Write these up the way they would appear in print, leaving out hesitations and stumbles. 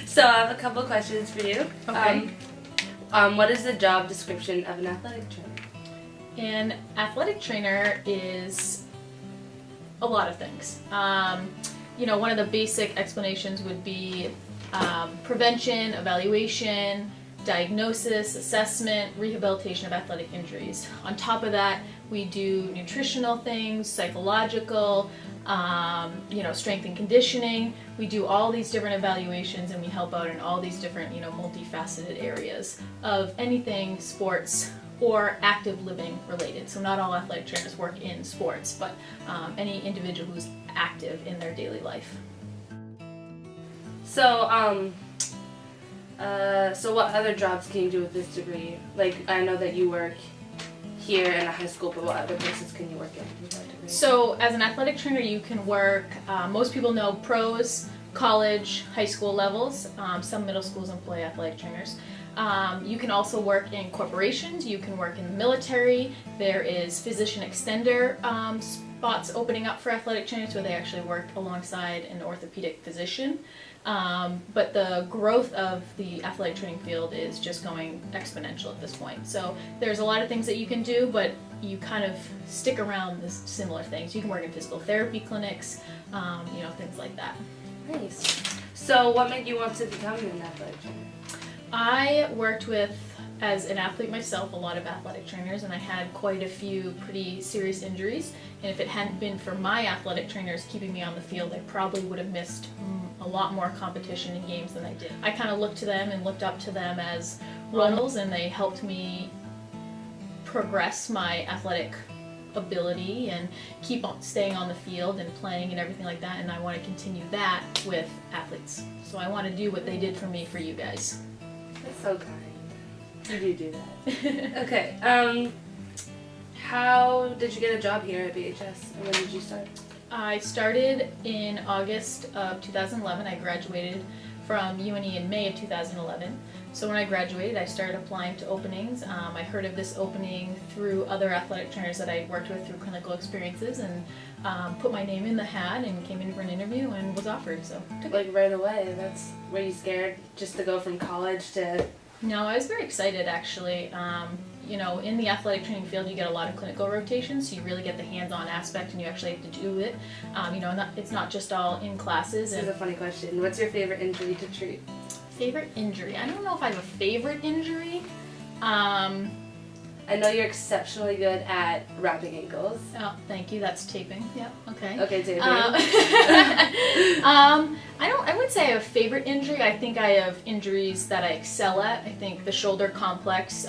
So I have a couple questions for you. Okay. What is the job description of an athletic trainer? An athletic trainer is a lot of things. One of the basic explanations would be prevention, evaluation, diagnosis, assessment, rehabilitation of athletic injuries. On top of that, we do nutritional things, psychological, strength and conditioning. We do all these different evaluations, and we help out in all these different, multifaceted areas of anything sports or active living related. So not all athletic trainers work in sports, but any individual who's active in their daily life. So, so what other jobs can you do with this degree? Like, I know that you work here in a high school, but what other places can you work in with that degree? So as an athletic trainer, you can work, most people know pros, college, high school levels. Some middle schools employ athletic trainers. You can also work in corporations, you can work in the military. There is physician extender spots opening up for athletic trainers where they actually work alongside an orthopedic physician. But the growth of the athletic training field is just going exponential at this point. So there's a lot of things that you can do, but you kind of stick around the similar things. You can work in physical therapy clinics, things like that. Nice. So what made you want to become an athletic trainer? I worked with, as an athlete myself, a lot of athletic trainers, and I had quite a few pretty serious injuries. And if it hadn't been for my athletic trainers keeping me on the field, I probably would have missed a lot more competition in games than I did. I kind of looked to them and looked up to them as role models, and they helped me progress my athletic ability and keep on staying on the field and playing and everything like that. And I want to continue that with athletes. So I want to do what they did for me for you guys. That's so kind. You do that. Okay. How did you get a job here at BHS, and when did you start? I started in August of 2011. I graduated from UNE in May of 2011. So when I graduated, I started applying to openings. I heard of this opening through other athletic trainers that I worked with through clinical experiences, and put my name in the hat and came in for an interview and was offered. So like right away. Were you scared just to go from college to? No, I was very excited actually. In the athletic training field, you get a lot of clinical rotations, so you really get the hands-on aspect, and you actually have to do it. It's not just all in classes. This is a funny question. What's your favorite injury to treat? Favorite injury? I don't know if I have a favorite injury. I know you're exceptionally good at wrapping ankles. Oh, thank you. That's taping. Yeah. Okay. Okay, taping. I would say I have a favorite injury. I think I have injuries that I excel at. I think the shoulder complex,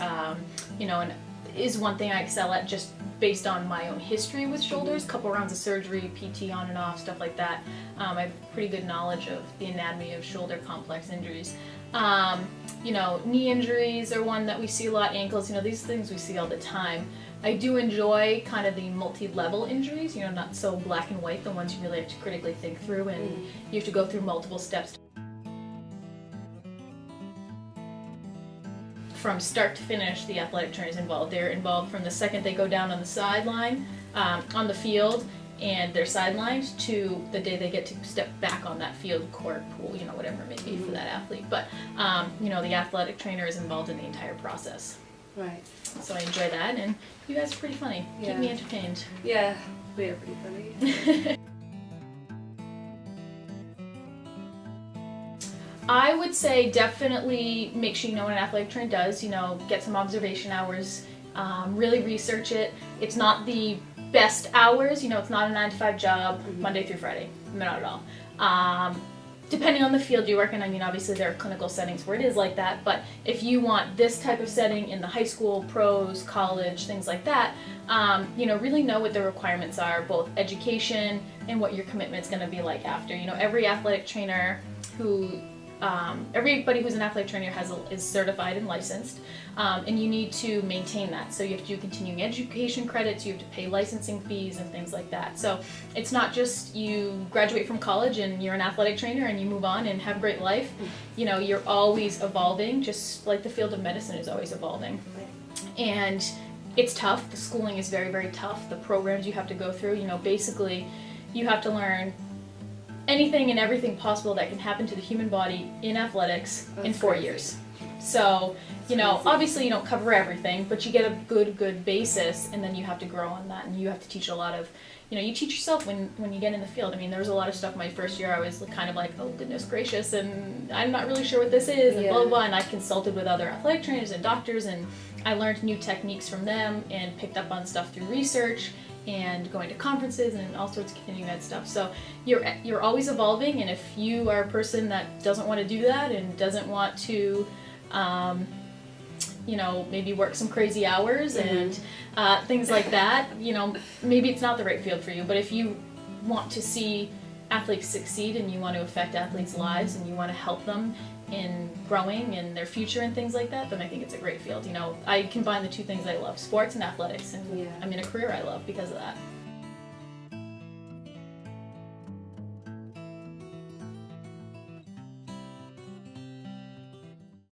is one thing I excel at just based on my own history with shoulders. Couple rounds of surgery, PT on and off, stuff like that. I have pretty good knowledge of the anatomy of shoulder complex injuries. Knee injuries are one that we see a lot, ankles, these things we see all the time. I do enjoy kind of the multi-level injuries, not so black and white, the ones you really have to critically think through, and you have to go through multiple steps. From start to finish, the athletic trainer is involved. They're involved from the second they go down on the sideline, on the field, and they're sidelined to the day they get to step back on that field, court, pool, whatever it may be for that athlete. But, the athletic trainer is involved in the entire process. Right. So I enjoy that, and you guys are pretty funny. Yeah. Keep me entertained. Yeah, we are pretty funny. I would say definitely make sure you know what an athletic trainer does, get some observation hours, really research it. It's not the best hours, it's not a 9-to-5 job, Monday through Friday, not at all. Depending on the field you work in, obviously there are clinical settings where it is like that, but if you want this type of setting in the high school, pros, college, things like that, really know what the requirements are, both education and what your commitment's going to be like after. Every athletic trainer everybody who's an athletic trainer is certified and licensed, and you need to maintain that. So you have to do continuing education credits, you have to pay licensing fees and things like that. So it's not just you graduate from college and you're an athletic trainer and you move on and have a great life. You're always evolving, just like the field of medicine is always evolving. And it's tough. The schooling is very, very tough. The programs you have to go through, basically you have to learn anything and everything possible that can happen to the human body in athletics in That's 4 crazy. years. So, you know, crazy. obviously you don't cover everything, but you get a good basis, and then you have to grow on that, and you have to teach a lot of, you know, you teach yourself when you get in the field. I mean, there was a lot of stuff my first year I was kind of like, oh goodness gracious, and I'm not really sure what this is, and Yeah. blah, blah, blah, and I consulted with other athletic trainers and doctors, and I learned new techniques from them and picked up on stuff through research and going to conferences and all sorts of continuing ed stuff. So you're always evolving, and if you are a person that doesn't want to do that and doesn't want to you know, maybe work some crazy hours and things like that, you know, maybe it's not the right field for you. But if you want to see athletes succeed and you want to affect athletes' lives and you want to help them in growing and their future and things like that, then I think it's a great field. You know, I combine the two things I love, sports and athletics, and Yeah. I'm in a career I love because of that.